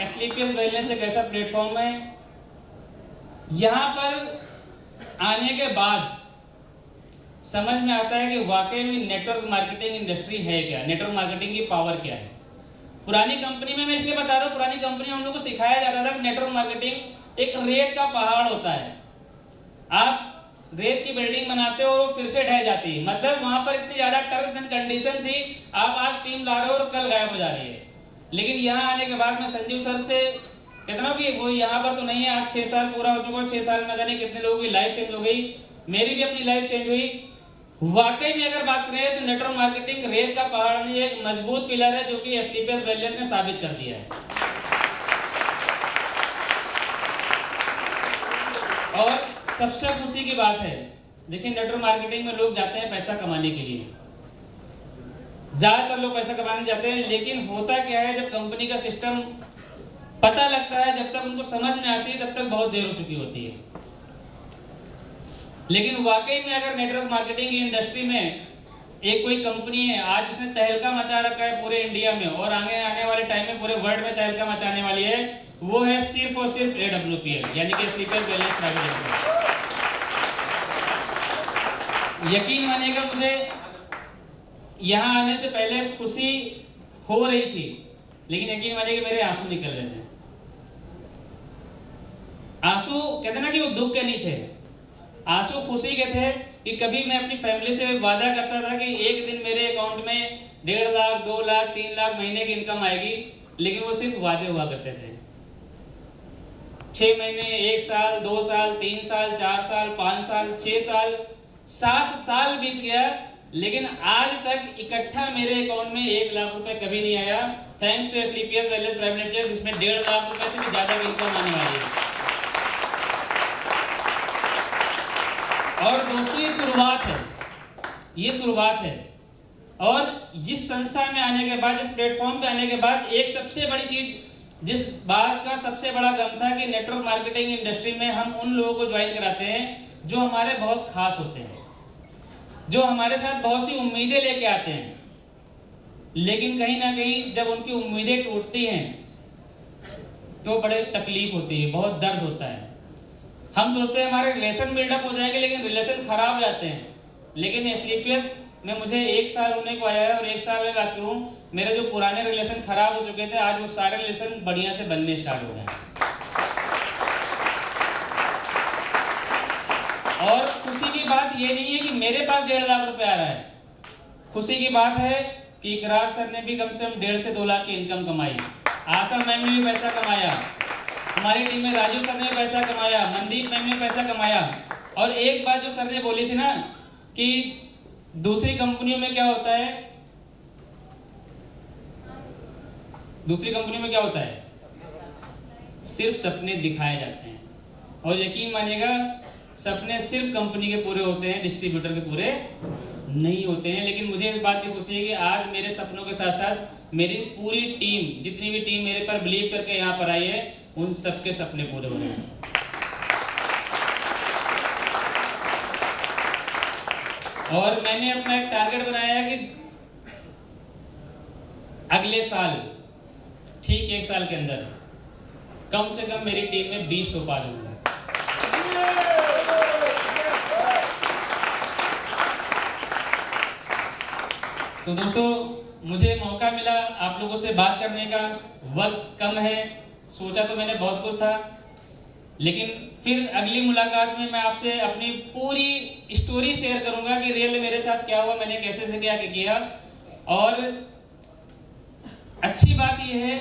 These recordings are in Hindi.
एसलीपीएस वेलनेस एक ऐसा प्लेटफॉर्म है, यहाँ पर आने के बाद समझ में आता है कि वाकई में नेटवर्क मार्केटिंग इंडस्ट्री है क्या, नेटवर्क मार्केटिंग की पावर क्या है। पुरानी कंपनी में, मैं इसलिए बता रहा हूँ, पुरानी कंपनी में हम लोग को सिखाया जाता था कि नेटवर्क मार्केटिंग एक रेत का पहाड़ होता है। आप रेत की बिल्डिंग बनाते हो और फिर से ढह जाती है, मतलब वहां पर इतनी ज्यादा टर्म्स एंड कंडीशन थी, आप आज टीम ला रहे हो और कल गायब हो जा रही है। लेकिन यहाँ आने के बाद मैं संजीव सर से कहता हूँ कि वो यहाँ पर तो नहीं है, आज 6 साल पूरा हो चुका, 6 साल में जाने कितने लोगों की लाइफ चेंज हो गई, मेरी भी अपनी लाइफ चेंज हुई। वाकई में अगर बात करें तो नेटवर्क मार्केटिंग रेत का पहाड़ नहीं, एक मजबूत पिलर है, जो कि एसलीपीएस वेलनेस ने साबित कर दिया है। और सबसे खुशी की बात है, देखिए नेटवर्क मार्केटिंग में लोग जाते हैं पैसा कमाने के लिए, ज्यादातर लोग पैसा कमाने जाते हैं, लेकिन होता क्या है, जब कंपनी का सिस्टम पता लगता है, जब तक उनको समझ में आती है तब तक बहुत देर हो चुकी होती है। लेकिन वाकई में अगर नेटवर्क मार्केटिंग की इंडस्ट्री में एक कोई कंपनी है आज जिसने तहलका मचा रखा है पूरे इंडिया में और आने वाले टाइम में पूरे वर्ल्ड में तहलका मचाने वाली है, वो है सिर्फ और सिर्फ AWPL, यानी कि एसलीपीएस वेलनेस प्राइवेट लिमिटेड। यकीन मानिएगा, मुझे यहाँ आने से पहले खुशी हो रही थी, लेकिन यकीन मानिएगा मेरे आंसू निकल रहे थे। आंसू कहते ना कि वो दुख के नहीं थे, आंसू खुशी के थे कि कभी मैं अपनी फैमिली से वादा करता था कि एक दिन मेरे अकाउंट में 1.5 लाख, 2 लाख, 3 लाख महीने की इनकम आएगी, लेकिन वो सिर्फ वादे हुआ करते थे। 6 महीने, 1 साल, 2 साल, 3 साल, 4 साल, 5 साल, 6 साल, 7 साल बीत गया, लेकिन आज तक इकट्ठा मेरे अकाउंट में 1 लाख रुपए कभी नहीं आया, thanks to SLPS wellness private limited, जिसमें 1.5 लाख रुपए से भी ज्यादा की इनकम आने वाली है। और दोस्तों ये शुरुआत है, ये शुरुआत है। और इस संस्था में आने के बाद, इस प्लेटफॉर्म पे आने के बाद, एक सबसे बड़ी चीज, जिस बात का सबसे बड़ा गम था कि नेटवर्क मार्केटिंग इंडस्ट्री में हम उन लोगों को ज्वाइन कराते हैं जो हमारे बहुत खास होते हैं, जो हमारे साथ बहुत सी उम्मीदें लेके आते हैं, लेकिन कहीं ना कहीं जब उनकी उम्मीदें टूटती हैं तो बड़े तकलीफ होती है, बहुत दर्द होता है। हम सोचते हैं हमारे रिलेशन बिल्डअप हो जाएंगे, लेकिन रिलेशन खराब हो जाते हैं। लेकिन एसलीपीएस में मुझे 1 साल होने को आया है, और 1 साल में बात करूं, मेरे जो पुराने रिलेशन खराब हो चुके थे, आज वो सारे रिलेशन बढ़िया से बनने स्टार्ट हो गए हैं। और खुशी की बात ये नहीं है कि मेरे पास 1.5 लाख रुपए आ रहा है, खुशी की बात है कि इकरार सर ने भी कम से कम 1.5 से 2 लाख की इनकम कमाई, आशा मैम ने भी पैसा कमाया, हमारी टीम में राजू सर ने पैसा कमाया, मनदीप मैम ने पैसा कमाया। और एक बात जो सर ने बोली थी ना कि दूसरी कंपनियों में क्या होता है, दूसरी कंपनियों में क्या होता है, सिर्फ सपने दिखाए जाते हैं। और यकीन मानिएगा, सपने सिर्फ कंपनी के पूरे होते हैं, डिस्ट्रीब्यूटर के पूरे नहीं होते हैं। लेकिन मुझे इस बात की खुशी है कि आज मेरे सपनों के साथ साथ मेरी पूरी टीम, जितनी भी टीम मेरे पर बिलीव करके यहाँ पर आई है, उन सबके सपने पूरे हो रहे हैं। और मैंने अपना एक टारगेट बनाया है कि अगले साल, ठीक 1 साल के अंदर, कम से कम मेरी टीम में 20 टॉप आ जाऊंगा। तो दोस्तों, मुझे मौका मिला आप लोगों से बात करने का, वक्त कम है, सोचा तो मैंने बहुत कुछ था, लेकिन फिर अगली मुलाकात में मैं आपसे अपनी पूरी स्टोरी शेयर करूंगा कि रियल में मेरे साथ क्या हुआ, मैंने कैसे से क्या किया। और अच्छी बात यह है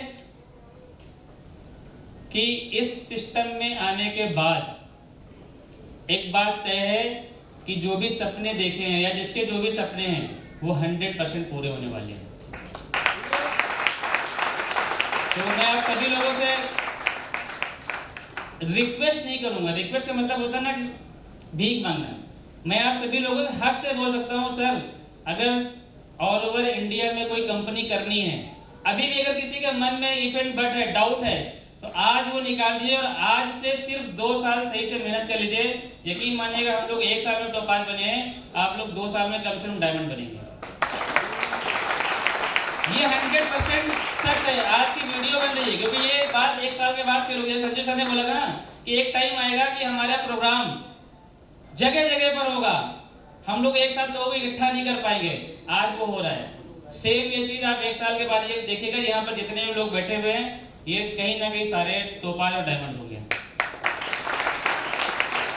कि इस सिस्टम में आने के बाद एक बात तय है कि जो भी सपने देखे हैं या जिसके जो भी सपने हैं वो 100% पूरे होने वाले हैं। तो मैं आप सभी लोगों से रिक्वेस्ट नहीं करूंगा, रिक्वेस्ट का मतलब होता है ना भीख मांगना, मैं आप सभी लोगों से हक से बोल सकता हूं, सर अगर ऑल ओवर इंडिया में कोई कंपनी करनी है, अभी भी अगर किसी के मन में इफ एंड बट है, डाउट है, तो आज वो निकाल दीजिए और आज से सिर्फ 2 साल सही से मेहनत कर लीजिए। यकीन मानिएगा, हम लोग 1 साल में टॉप 5 बने हैं, आप लोग 2 साल में कम से कम डायमंड बनेंगे। ये 100% सच है। आज की वीडियो बन रही है क्योंकि ये बात 1 साल के बाद फिर होगी। संजय सर ने बोला था ना कि एक टाइम आएगा कि हमारा प्रोग्राम जगह जगह पर होगा, हम लोग एक साथ लोगों को इकट्ठा नहीं कर पाएंगे। आज वो हो रहा है। सेम ये चीज आप 1 साल के बाद ये देखिएगा, यहाँ पर जितने भी लोग बैठे हुए हैं ये कहीं ना कहीं सारे टोपाज और डायमंड होंगे।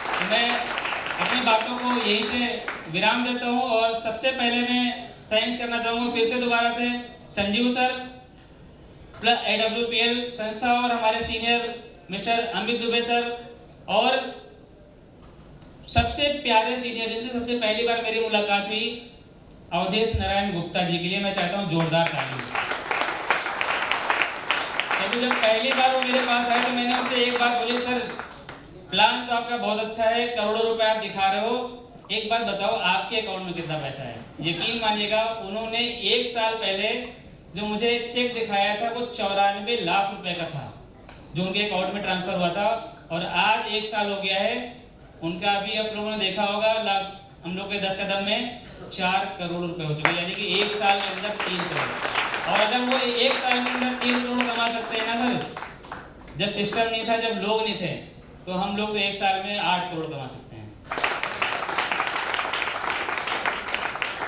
तो मैं अपनी बातों को यहीं से विराम देता हूँ और सबसे पहले मैं थैंक्स करना चाहूँगा फिर से दोबारा से संजीव सर प्लस AWPL संस्था और हमारे senior mister Amit Dubey sir और सबसे प्यारे सीनियर जिनसे सबसे पहली बार मेरी मुलाकात हुई अवधेश नारायण गुप्ता जी के लिए मैं चाहता हूँ जोरदार ताली। क्योंकि जब पहली बार वो मेरे पास आए तो मैंने उनसे एक बात बोली, सर प्लान तो आपका बहुत अच्छा है, करोड़ों रुपए आप दिखा रहे हो, एक बात बताओ आपके अकाउंट में कितना पैसा है। यकीन मानिएगा उन्होंने 1 साल पहले जो मुझे चेक दिखाया था वो 94 लाख रुपए का था जो उनके अकाउंट में ट्रांसफर हुआ था और आज 1 साल हो गया है उनका। अभी आप लोगों ने देखा होगा हम लोग के 10 कदम में 4 करोड़ रुपए हो चुके, यानी कि 1 साल के अंदर 3 करोड़। और अगर वो 1 साल के अंदर 3 करोड़ कमा सकते हैं ना सर, जब सिस्टम नहीं था, जब लोग नहीं थे, तो हम लोग तो 1 साल में 8 करोड़ कमा सकते हैं।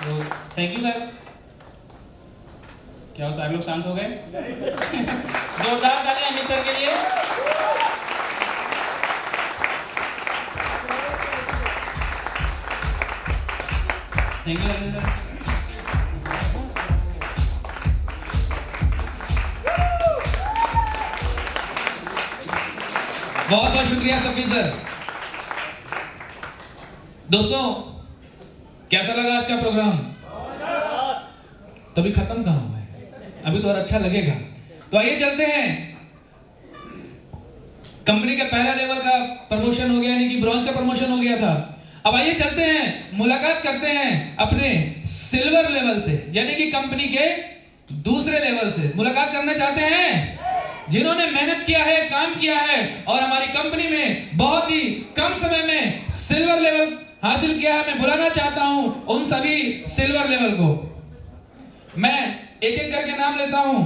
तो थैंक यू सर। क्या वो सारे लोग शांत हो गए? जोरदार तालियां अमित सर के लिए। Thank you sir. बहुत बहुत शुक्रिया सफी सर। दोस्तों कैसा लगा आज का प्रोग्राम? तभी खत्म कहां हुआ है, अभी तो और अच्छा लगेगा। तो आइए चलते हैं। कंपनी का पहला लेवल का प्रमोशन हो गया, यानी कि ब्रॉन्ज का प्रमोशन हो गया था। अब आइए चलते हैं, मुलाकात करते हैं अपने सिल्वर लेवल से, यानी कि कंपनी के दूसरे लेवल से। मुलाकात करना चाहते हैं जिन्होंने मेहनत किया है, काम किया है और हमारी कंपनी में बहुत ही कम समय में सिल्वर लेवल हासिल किया है। मैं बुलाना चाहता हूं उन सभी सिल्वर लेवल को। मैं एक एक करके नाम लेता हूं।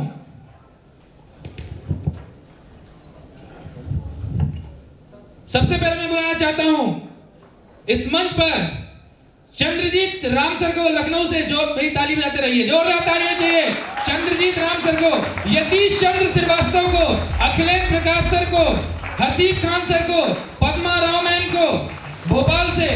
सबसे पहले मैं बुलाना चाहता हूं इस मंच पर चंद्रजीत राम सर को, लखनऊ से। जो भाई ताली बजाते रहिए, जोरदार तालियां चाहिए चंद्रजीत राम सर को, यतीश चंद्र श्रीवास्तव को, अखिलेश प्रकाश सर को, हसीब खान सर को, पद्मा राव मैम को भोपाल से,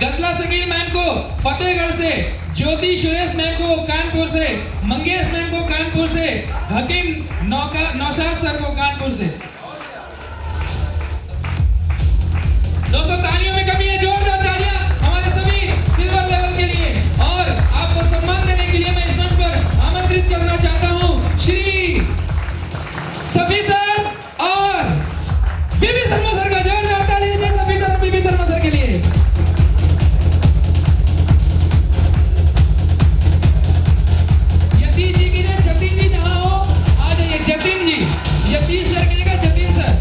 गजला सकीर मैम को फतेहगढ़ से, ज्योति सुरेश मैम को कानपुर से, मंगेश मैम को कानपुर से, हकीम नौशाद सर को कानपुर से। दोस्तों तालियों में कमी है, जोरदार तालियां हमारे सभी सिल्वर लेवल के लिए। और आपको सम्मान देने के लिए मैं इस मंच पर आमंत्रित करना चाहता हूं श्री सफी सर और बीबी शर्मा सर का। जोरदार ताली दीजिए सफी सर और बीबी शर्मा सर के लिए। यतीश जी की जतिन जी जहां हो आ जाइए। जतिन जी, यतीश सर की जगह जतिन सर।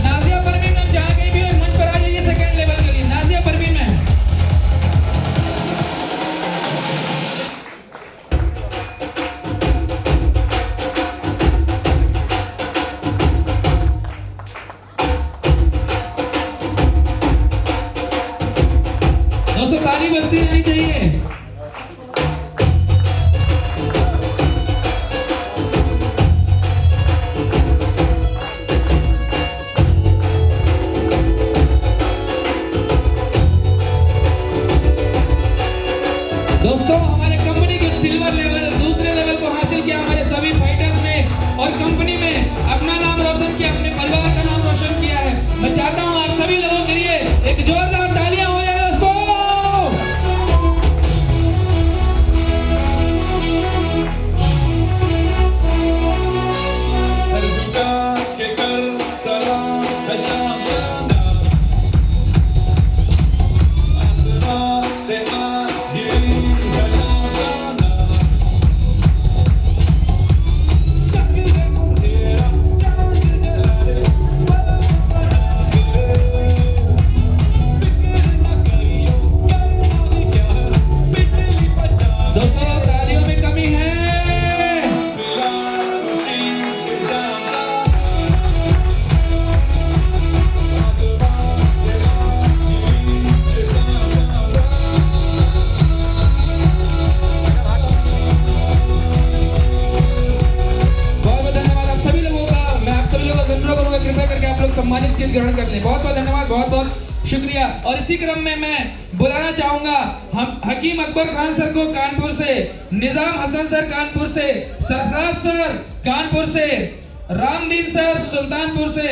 नाजिया परवीन मैम जहां कहीं भी हो मंच पर आ जाइए सेकंड लेवल के लिए। नाजिया परवीन मैम। दोस्तों ताली बजती रहनी चाहिए। दोस्तों हमारे कंपनी के सिल्वर लेवल, दूसरे लेवल को हासिल किया हमारे सभी फाइटर्स ने और कंपनी में अपना नाम रोशन किया, अपने परिवार का नाम रोशन किया है। मैं चाहता हूं आप सभी लोगों के लिए एक जोरदार तालियां हो जाए दोस्तों। इसी क्रम में मैं बुलाना चाहूंगा हम हकीम अकबर खान सर को कानपुर से, निजाम हसन सर कानपुर से, सरफराज सर कानपुर से, रामदीन सर सुल्तानपुर से,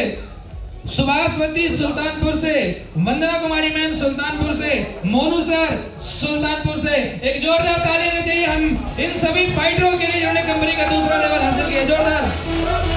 सुभाषवती सुल्तानपुर से, वंदना कुमारी मैम सुल्तानपुर से, मोनू सर सुल्तानपुर से। एक जोरदार ताली होनी चाहिए हम इन सभी फाइटरों के लिए जिन्होंने कंपनी का दूसरा लेवल हासिल किया। जोरदार।